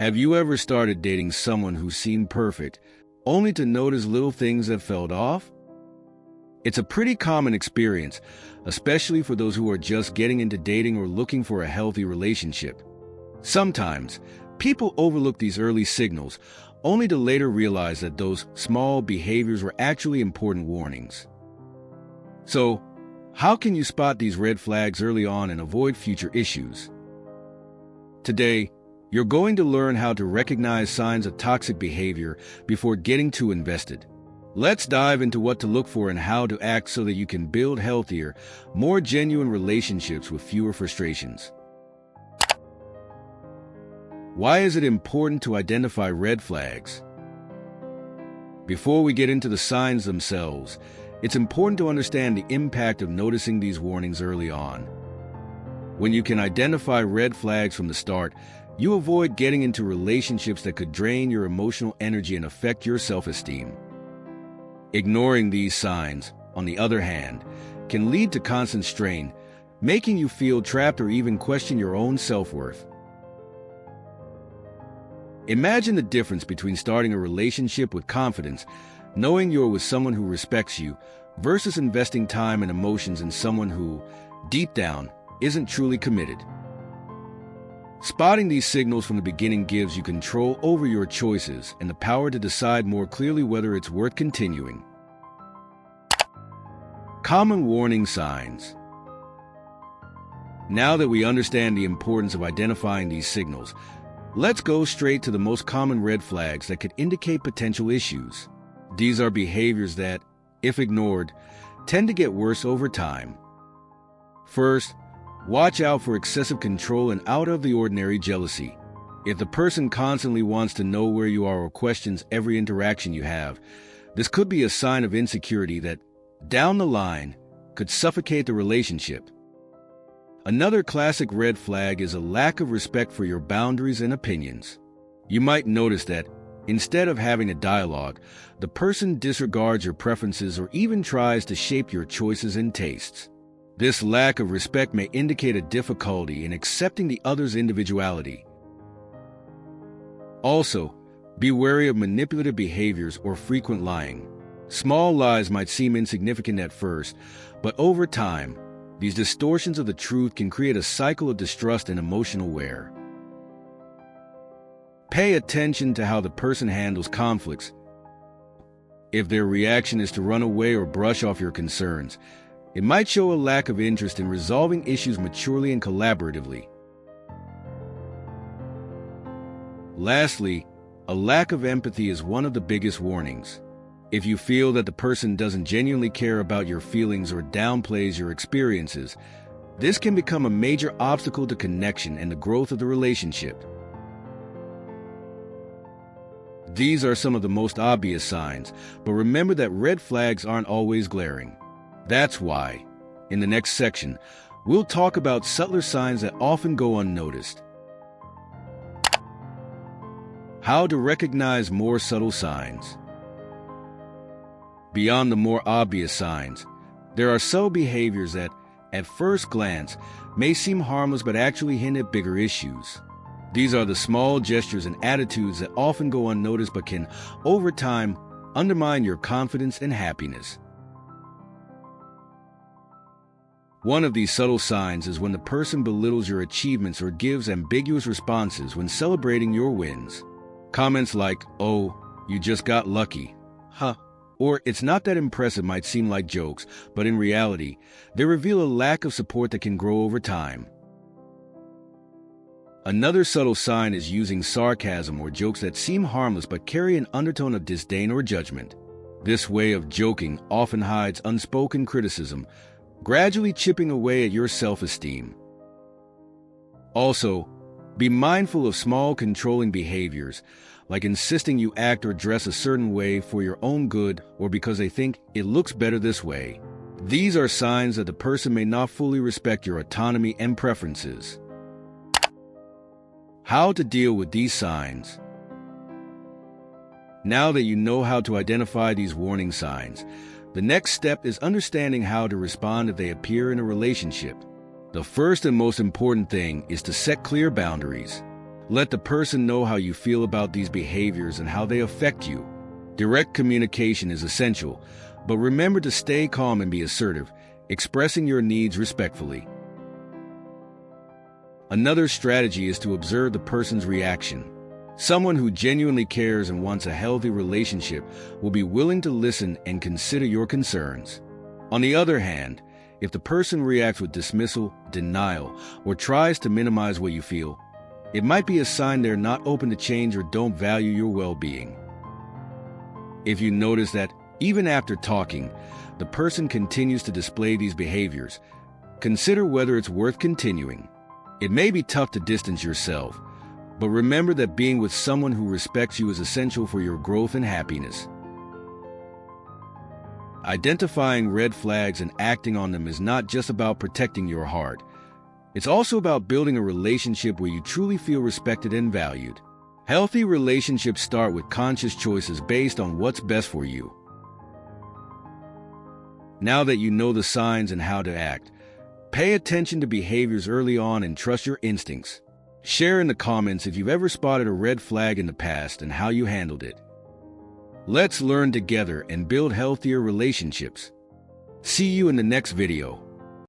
Have you ever started dating someone who seemed perfect, only to notice little things that felt off? It's a pretty common experience, especially for those who are just getting into dating or looking for a healthy relationship. Sometimes, people overlook these early signals, only to later realize that those small behaviors were actually important warnings. So, how can you spot these red flags early on and avoid future issues? Today, you're going to learn how to recognize signs of toxic behavior before getting too invested. Let's dive into what to look for and how to act so that you can build healthier, more genuine relationships with fewer frustrations. Why is it important to identify red flags? Before we get into the signs themselves, it's important to understand the impact of noticing these warnings early on. When you can identify red flags from the start, you avoid getting into relationships that could drain your emotional energy and affect your self-esteem. Ignoring these signs, on the other hand, can lead to constant strain, making you feel trapped or even question your own self-worth. Imagine the difference between starting a relationship with confidence, knowing you're with someone who respects you, versus investing time and emotions in someone who, deep down, isn't truly committed. Spotting these signals from the beginning gives you control over your choices and the power to decide more clearly whether it's worth continuing. Common warning signs. Now that we understand the importance of identifying these signals, let's go straight to the most common red flags that could indicate potential issues. These are behaviors that, if ignored, tend to get worse over time. First, watch out for excessive control and out-of-the-ordinary jealousy. If the person constantly wants to know where you are or questions every interaction you have, this could be a sign of insecurity that, down the line, could suffocate the relationship. Another classic red flag is a lack of respect for your boundaries and opinions. You might notice that, instead of having a dialogue, the person disregards your preferences or even tries to shape your choices and tastes. This lack of respect may indicate a difficulty in accepting the other's individuality. Also, be wary of manipulative behaviors or frequent lying. Small lies might seem insignificant at first, but over time, these distortions of the truth can create a cycle of distrust and emotional wear. Pay attention to how the person handles conflicts. If their reaction is to run away or brush off your concerns, it might show a lack of interest in resolving issues maturely and collaboratively. Lastly, a lack of empathy is one of the biggest warnings. If you feel that the person doesn't genuinely care about your feelings or downplays your experiences, this can become a major obstacle to connection and the growth of the relationship. These are some of the most obvious signs, but remember that red flags aren't always glaring. That's why, in the next section, we'll talk about subtler signs that often go unnoticed. How to recognize more subtle signs. Beyond the more obvious signs, there are subtle behaviors that, at first glance, may seem harmless but actually hint at bigger issues. These are the small gestures and attitudes that often go unnoticed but can, over time, undermine your confidence and happiness. One of these subtle signs is when the person belittles your achievements or gives ambiguous responses when celebrating your wins. Comments like, "Oh, you just got lucky," "Huh," or "It's not that impressive" might seem like jokes, but in reality, they reveal a lack of support that can grow over time. Another subtle sign is using sarcasm or jokes that seem harmless but carry an undertone of disdain or judgment. This way of joking often hides unspoken criticism, gradually chipping away at your self-esteem. Also, be mindful of small controlling behaviors, like insisting you act or dress a certain way for your own good or because they think it looks better this way. These are signs that the person may not fully respect your autonomy and preferences. How to deal with these signs. Now that you know how to identify these warning signs, the next step is understanding how to respond if they appear in a relationship. The first and most important thing is to set clear boundaries. Let the person know how you feel about these behaviors and how they affect you. Direct communication is essential, but remember to stay calm and be assertive, expressing your needs respectfully. Another strategy is to observe the person's reaction. Someone who genuinely cares and wants a healthy relationship will be willing to listen and consider your concerns. On the other hand, if the person reacts with dismissal, denial, or tries to minimize what you feel, it might be a sign they're not open to change or don't value your well-being. If you notice that, even after talking, the person continues to display these behaviors, consider whether it's worth continuing. It may be tough to distance yourself, but remember that being with someone who respects you is essential for your growth and happiness. Identifying red flags and acting on them is not just about protecting your heart. It's also about building a relationship where you truly feel respected and valued. Healthy relationships start with conscious choices based on what's best for you. Now that you know the signs and how to act, pay attention to behaviors early on and trust your instincts. Share in the comments if you've ever spotted a red flag in the past and how you handled it. Let's learn together and build healthier relationships. See you in the next video.